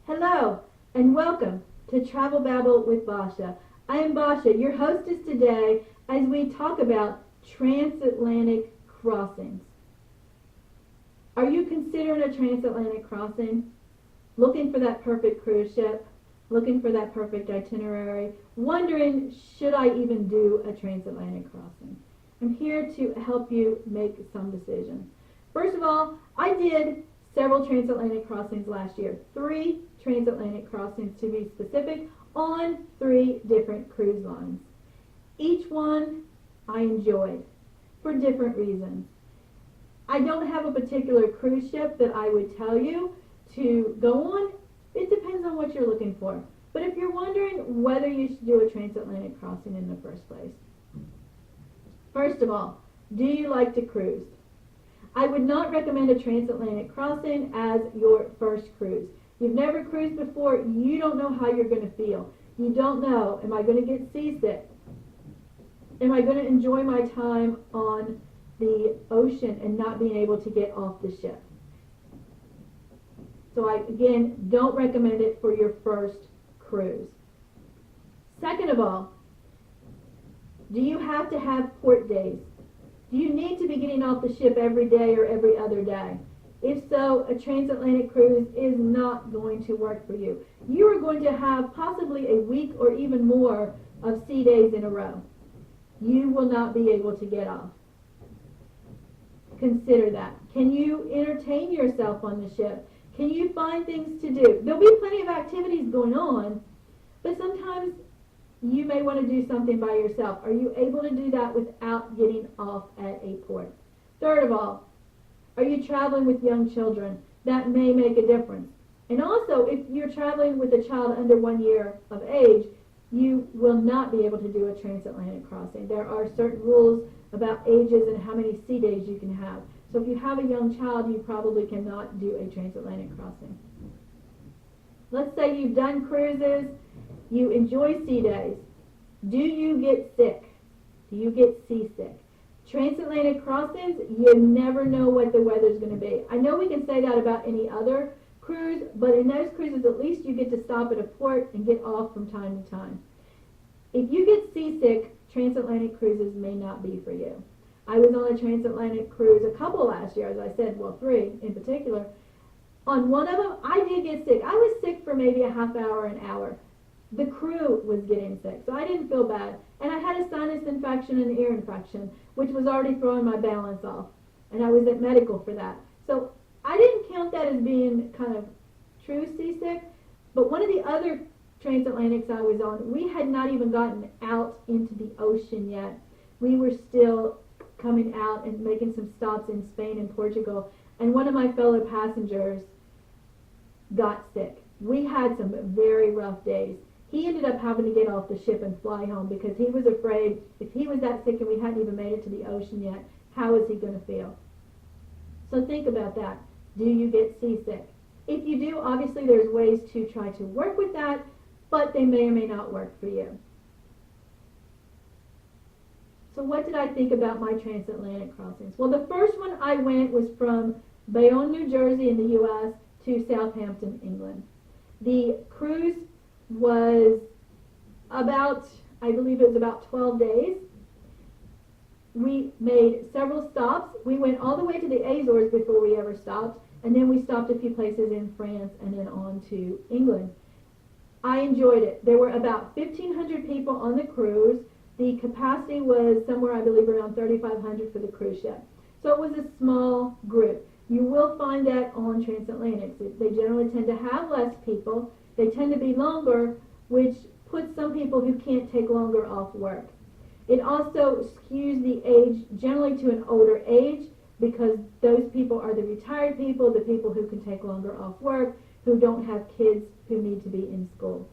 Hello and welcome to Travel Babble with Basha. I am Basha, your hostess today as we talk about transatlantic crossings. Are you considering a transatlantic crossing? Looking for that perfect cruise ship? Looking for that perfect itinerary? Wondering, should I even do a transatlantic crossing? I'm here to help you make some decisions. First of all, I did several transatlantic crossings last year. 3 transatlantic crossings to be specific on 3 different cruise lines. Each one I enjoyed for different reasons. I don't have a particular cruise ship that I would tell you to go on. It depends on what you're looking for. But if you're wondering whether you should do a transatlantic crossing in the first place, first of all, do you like to cruise? I would not recommend a transatlantic crossing as your first cruise. You've never cruised before, you don't know how you're going to feel. You don't know, am I going to get seasick? Am I going to enjoy my time on the ocean and not being able to get off the ship? So I, again, don't recommend it for your first cruise. Second of all, do you have to have port days? Do you need to be getting off the ship every day or every other day? If so, a transatlantic cruise is not going to work for you. You are going to have possibly a week or even more of sea days in a row. You will not be able to get off. Consider that. Can you entertain yourself on the ship? Can you find things to do? There'll be plenty of activities going on, but sometimes you may want to do something by yourself. Are you able to do that without getting off at a port? Third of all, are you traveling with young children? That may make a difference. And also, if you're traveling with a child under 1 year of age, you will not be able to do a transatlantic crossing. There are certain rules about ages and how many sea days you can have. So if you have a young child, you probably cannot do a transatlantic crossing. Let's say you've done cruises, you enjoy sea days. Do you get sick? Do you get seasick? Transatlantic crossings, you never know what the weather's going to be. I know we can say that about any other cruise, but in those cruises, at least you get to stop at a port and get off from time to time. If you get seasick, transatlantic cruises may not be for you. I was on a transatlantic cruise a couple last year, as I said, well, 3 in particular. On one of them, I did get sick. I was sick for maybe a half hour, an hour. The crew was getting sick, so I didn't feel bad. And I had a sinus infection and an ear infection, which was already throwing my balance off. And I was at medical for that. So I didn't count that as being kind of true seasick. But one of the other transatlantics I was on, we had not even gotten out into the ocean yet. We were still coming out and making some stops in Spain and Portugal. And one of my fellow passengers got sick. We had some very rough days. He ended up having to get off the ship and fly home because he was afraid if he was that sick and we hadn't even made it to the ocean yet, how is he going to feel? So think about that. Do you get seasick? If you do, obviously there's ways to try to work with that, but they may or may not work for you. So what did I think about my transatlantic crossings? Well, the first one I went was from Bayonne, New Jersey in the U.S. to Southampton, England. The cruise was about, I believe it was about 12 days. We made several stops. We went all the way to the Azores before we ever stopped, and then we stopped a few places in France and then on to England. I enjoyed it. There were about 1,500 people on the cruise. The capacity was somewhere, I believe, around 3,500 for the cruise ship. So it was a small group. You will find that on transatlantics. They generally tend to have less people. They tend to be longer, which puts some people who can't take longer off work. It also skews the age generally to an older age because those people are the retired people, the people who can take longer off work, who don't have kids who need to be in school.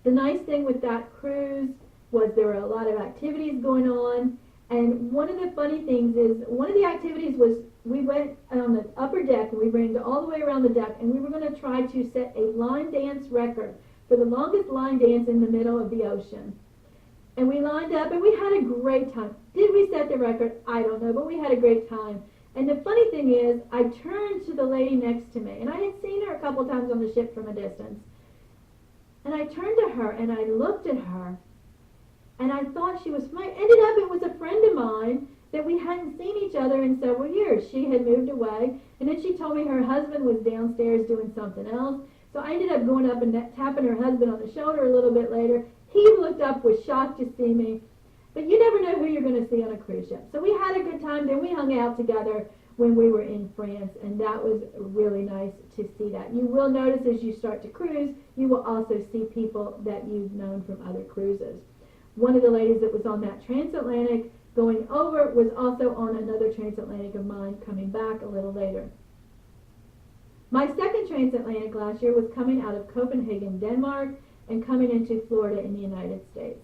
The nice thing with that cruise was there were a lot of activities going on, and one of the funny things is one of the activities was we went on the upper deck and we ran all the way around the deck, and we were going to try to set a line dance record for the longest line dance in the middle of the ocean. And we lined up and we had a great time. Did we set the record? I don't know, but we had a great time. And the funny thing is, I turned to the lady next to me, and I had seen her a couple times on the ship from a distance. And I turned to her, and I looked at her, and I thought she was familiar. Ended up, it was a friend of mine that we hadn't seen each other in several years. She had moved away, and then she told me her husband was downstairs doing something else. So I ended up going up and tapping her husband on the shoulder a little bit later. He looked up, was shocked to see me. But you never know who you're going to see on a cruise ship. So we had a good time. Then we hung out together when we were in France, and that was really nice to see that. You will notice as you start to cruise, you will also see people that you've known from other cruises. One of the ladies that was on that Transatlantic going over was also on another Transatlantic of mine coming back a little later. My second Transatlantic last year was coming out of Copenhagen, Denmark, and coming into Florida in the United States.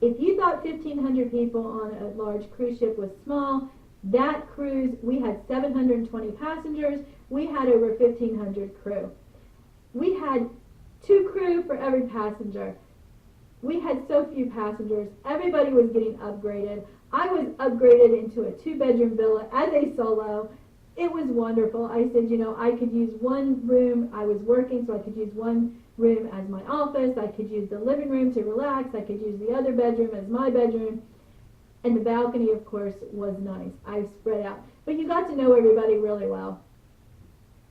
If you thought 1,500 people on a large cruise ship was small, that cruise, we had 720 passengers. We had over 1,500 crew. We had 2 crew for every passenger. We had so few passengers. Everybody was getting upgraded. I was upgraded into a 2-bedroom villa as a solo. It was wonderful. I said, you know, I could use one room. I was working, so I could use one room as my office. I could use the living room to relax. I could use the other bedroom as my bedroom. And the balcony, of course, was nice. I spread out. But you got to know everybody really well.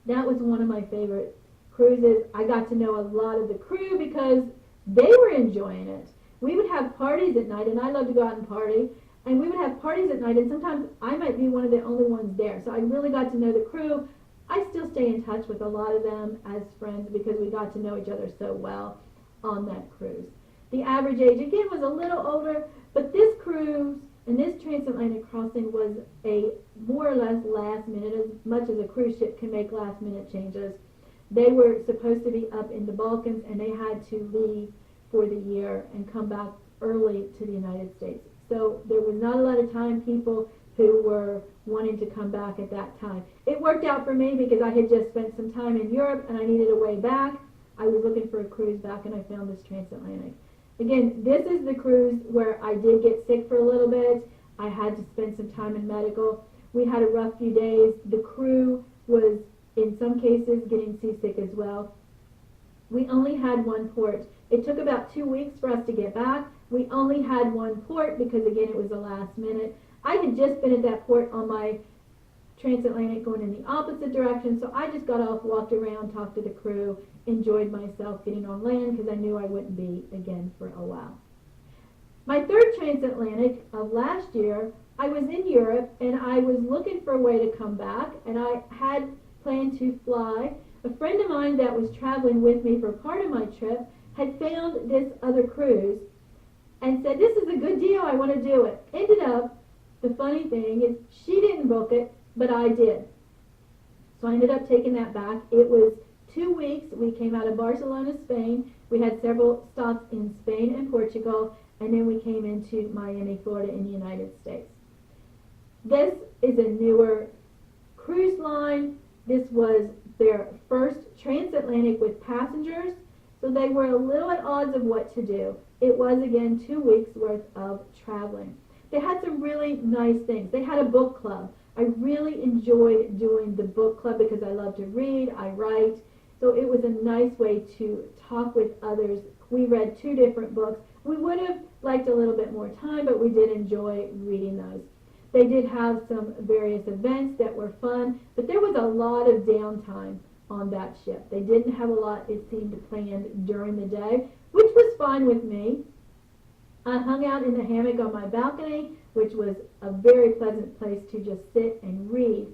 That was one of my favorite cruises. I got to know a lot of the crew because they were enjoying it. We would have parties at night, and I love to go out and party. And we would have parties at night, and sometimes I might be one of the only ones there. So I really got to know the crew. I still stay in touch with a lot of them as friends because we got to know each other so well on that cruise. The average age, again, was a little older, but this cruise and this transatlantic crossing was a more or less last minute, as much as a cruise ship can make last minute changes. They were supposed to be up in the Balkans, and they had to leave for the year and come back early to the United States. So there was not a lot of time people who were wanting to come back at that time. It worked out for me because I had just spent some time in Europe and I needed a way back. I was looking for a cruise back and I found this transatlantic. Again, this is the cruise where I did get sick for a little bit. I had to spend some time in medical. We had a rough few days. The crew was, in some cases, getting seasick as well. We only had one port. It took about 2 weeks for us to get back. We only had one port because, again, it was the last minute. I had just been at that port on my transatlantic going in the opposite direction, so I just got off, walked around, talked to the crew, enjoyed myself getting on land because I knew I wouldn't be again for a while. My third transatlantic of last year, I was in Europe and I was looking for a way to come back, and I had planned to fly. A friend of mine that was traveling with me for part of my trip had found this other cruise and said, this is a good deal, I want to do it. Ended up, the funny thing is, she didn't book it, but I did. So I ended up taking that back. It was 2 weeks. We came out of Barcelona, Spain. We had several stops in Spain and Portugal, and then we came into Miami, Florida in the United States. This is a newer cruise line. This was their first transatlantic with passengers, so they were a little at odds of what to do. It was, again, 2 weeks worth of traveling. They had some really nice things. They had a book club. I really enjoyed doing the book club because I love to read, I write, so it was a nice way to talk with others. We read 2 different books. We would have liked a little bit more time, but we did enjoy reading those. They did have some various events that were fun, but there was a lot of downtime on that ship. They didn't have a lot, it seemed, planned during the day, which was fine with me. I hung out in the hammock on my balcony, which was a very pleasant place to just sit and read.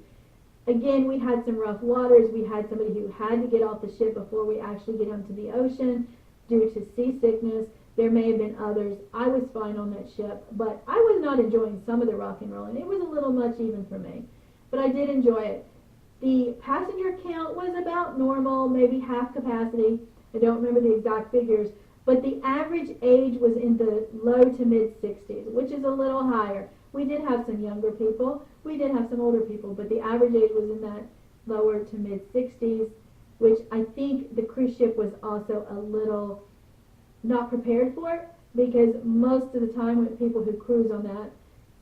Again, we had some rough waters. We had somebody who had to get off the ship before we actually get onto the ocean due to seasickness. There may have been others. I was fine on that ship, but I was not enjoying some of the rock and roll, and it was a little much even for me. But I did enjoy it. The passenger count was about normal, maybe half capacity. I don't remember the exact figures, but the average age was in the low to mid-60s, which is a little higher. We did have some younger people. We did have some older people, but the average age was in that lower to mid-60s, which I think the cruise ship was also a little not prepared for it, because most of the time when people who cruise on that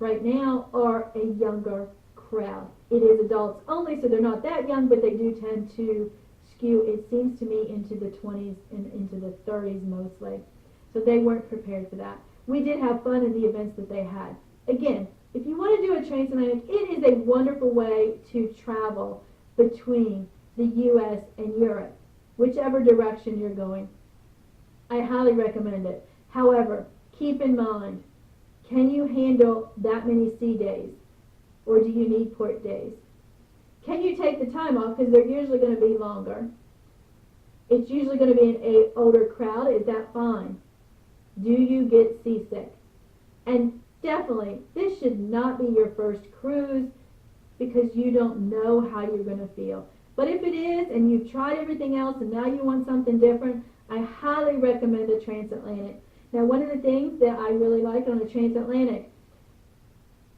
right now are a younger crowd. It is adults only, so they're not that young, but they do tend to skew, it seems to me, into the 20s and into the 30s mostly. So they weren't prepared for that. We did have fun in the events that they had. Again, if you want to do a transatlantic, it is a wonderful way to travel between the U.S. and Europe, whichever direction you're going. I highly recommend it. However, keep in mind, can you handle that many sea days? Or do you need port days? Can you take the time off? Because they're usually going to be longer. It's usually going to be an older crowd. Is that fine? Do you get seasick? And definitely, this should not be your first cruise because you don't know how you're going to feel. But if it is, and you've tried everything else and now you want something different, I highly recommend a transatlantic. Now, one of the things that I really like on a transatlantic,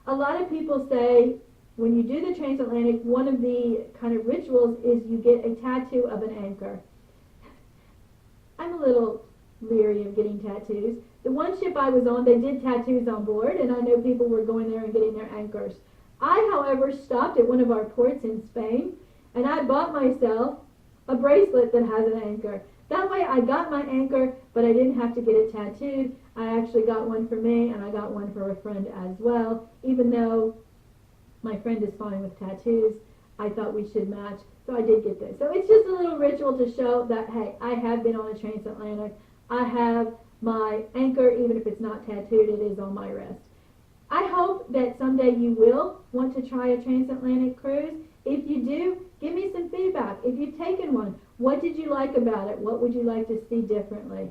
a lot of people say when you do the transatlantic, one of the kind of rituals is you get a tattoo of an anchor. I'm a little leery of getting tattoos. The one ship I was on, they did tattoos on board, and I know people were going there and getting their anchors. I, however, stopped at one of our ports in Spain, and I bought myself a bracelet that has an anchor. That way I got my anchor, but I didn't have to get it tattooed. I actually got one for me, and I got one for a friend as well. Even though my friend is fine with tattoos, I thought we should match, so I did get this. So it's just a little ritual to show that, hey, I have been on a transatlantic. I have my anchor, even if it's not tattooed, it is on my wrist. I hope that someday you will want to try a transatlantic cruise. If you do, give me some feedback. If you've taken one, what did you like about it? What would you like to see differently?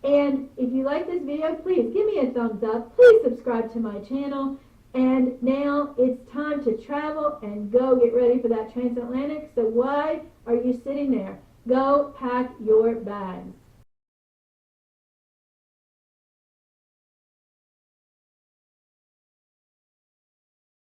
And if you like this video, please give me a thumbs up. Please subscribe to my channel. And now it's time to travel and go get ready for that transatlantic. So why are you sitting there? Go pack your bags.